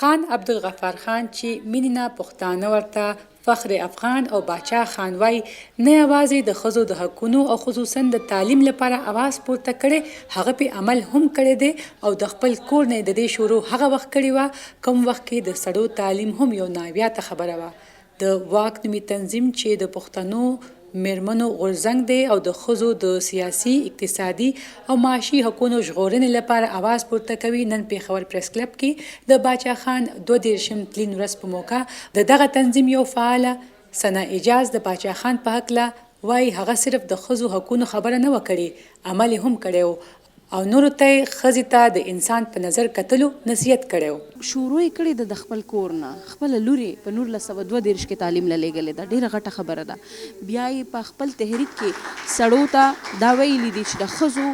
خان عبدالغفار خان چې مینې نه پښتانه ورته فخر افغان او باچا خان وای، نه یوازې د ښځو د حقونو او خصوصا د تعلیم لپاره اواز پورته کړي، هغه په عمل هم کړی دی او د خپل کور نه د دې شروع هغه وخت کړی و کوم وخت کې د سړو تعلیم هم یو ناویاته خبره وه. د واک نومي تنظیم چې د پښتنو میرمنو غورځنګ دی او د ښځو د سیاسي، اقتصادي او معاشي حقونو ژغورنې لپاره اواز پورته کوي، نن پېښور پریس کلب کې د باچا خان 22 تلین ورځ په موقع د دغه تنظیم یو فعاله ثنا اعجاز د باچا خان په هکله وایي هغه صرف د ښځو حقونو خبره نه وه کړې، عمل هم کړی او نورو ته ښځې ته د انسان په نظر کتلو نصیحت کړی. شروع یې کړې د خپل کور نه، خپله لور یې په 1932 کې تعلیم له لېږلې ده، ډېره غټه خبره ده. بیا یې په خپل تحریک کې سړو ته دا ویلي دي چې د ښځو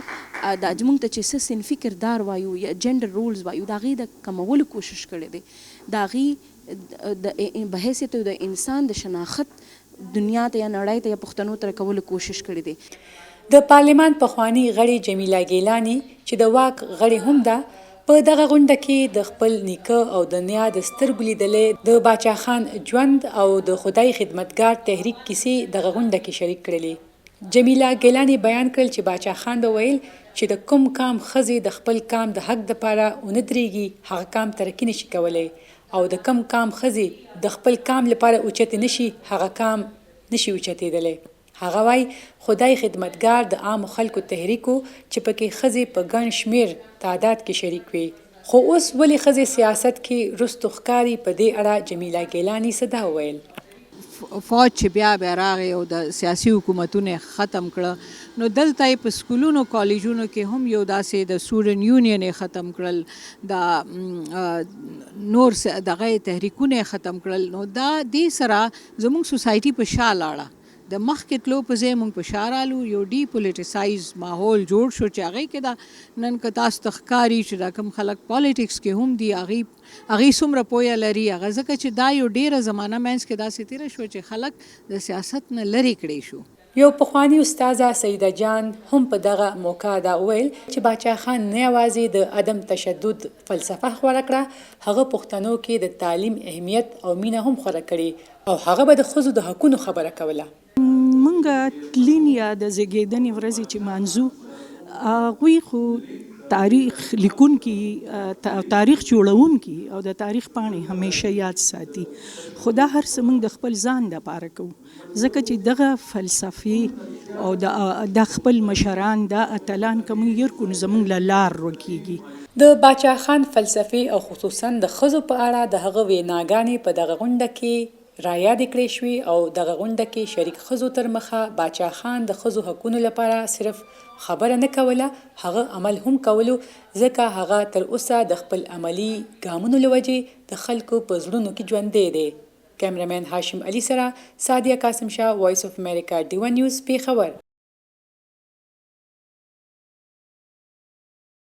دا موږ ته چې څه صنفي کردار وایو یا جنډر رولز وایو د هغې د کمولو کوشش کړی دی. د هغې د بحیثیت د انسان د شناخت دنیا ته یا نړۍ ته یا پښتنو ته رکولو کوشش کړی دی. د پارلمان پخواني غړي جمیله ګیلاني چې د واک غړي هم ده، په دغه غونډه کې د خپل نیکه او د نیا د سترګو لیدلې د باچا خان ژوند او د خدای خدمتګار تحریک کیسې دغه غونډه کې شریک کړلې. جمیله ګیلاني بیان کړل چې باچا خان به ویل چې د کوم کام ښځې د خپل کام د حق دپاره ونه درېږي هغه کام ترقي نشي کولی، او د کوم کام ښځې د خپل کام لپاره اوچتې نشي هغه کام نشي اوچتېدلی. هغه وای خدای خدمتګار د عامو خلکو تحریکو چې پکې ښځې په ګڼ شمیر تعداد کې شریک وي. خو اوس ولې ښځې سیاست کې رستو ښکاري؟ په دې اړه جمیله ګیلاني څه دا وویل. فوج چې بیا راغی او د سیاسي حکومتونه ختم کړه، نو دلته یې په سکولونو کالجونو کې هم یو داسې د سټوډنټ یونین یې ختم کړل، د نور دغه تحریکونه یې ختم کړل. نو دا دې سره زموږ سوسایټي په شا لاړه، د مخکې تلو په ځای موږ په شا رالو، یو ډي پولیټیسایز ماحول جوړ شو چې هغې کې دا نن که تاسو ته ښکاري چې دا کوم خلک پالیټکس کې هم دي هغې څومره پویه لري، هغه ځکه چې دا یو ډېره زمانه منځ کې داسې تېره شوه چې خلک د سیاست نه لرې کړی شو. یو پخواني استاذه سیده جان هم په دغه موقع دا وویل چې باچا خان نه یوازې د عدم تشدد فلسفه خوره کړه، هغه پښتنو کې د تعلیم اهمیت او مینه هم خوره کړي او هغه به د ښځو د حقونو خبره کوله. مونږ تلین یا د زیږیدنې ورځې چې مانځو هغوی خو تاریخ لیکونکي تاریخ جوړونکي او د تاریخ پاڼې همیشه یاد ساتي، خو دا هر څه موږ د خپل ځان دپاره کوو ځکه چې دغه فلسفې او د خپل مشران دا اتلان که موږ هېر کړو نو زموږ له لار ورکېږي. د باچا خان فلسفې او خصوصا د ښځو په اړه د هغه ویناګانې په دغه غونډه کې رایادې کړې شوې او دغه غونډه کې شریک ښځو تر مخه باچا خان د ښځو حقونو لپاره صرف خبره نه کوله، هغه عمل هم کولو، ځکه هغه تر اوسه د خپل عملي ګامونو له وجې د خلکو په زړونو کې ژوندی دی. کیمرمین هاشم علي سره سادیه قاسم شاه، وایس اف امریکا، ډیوه نیوز، پېښور.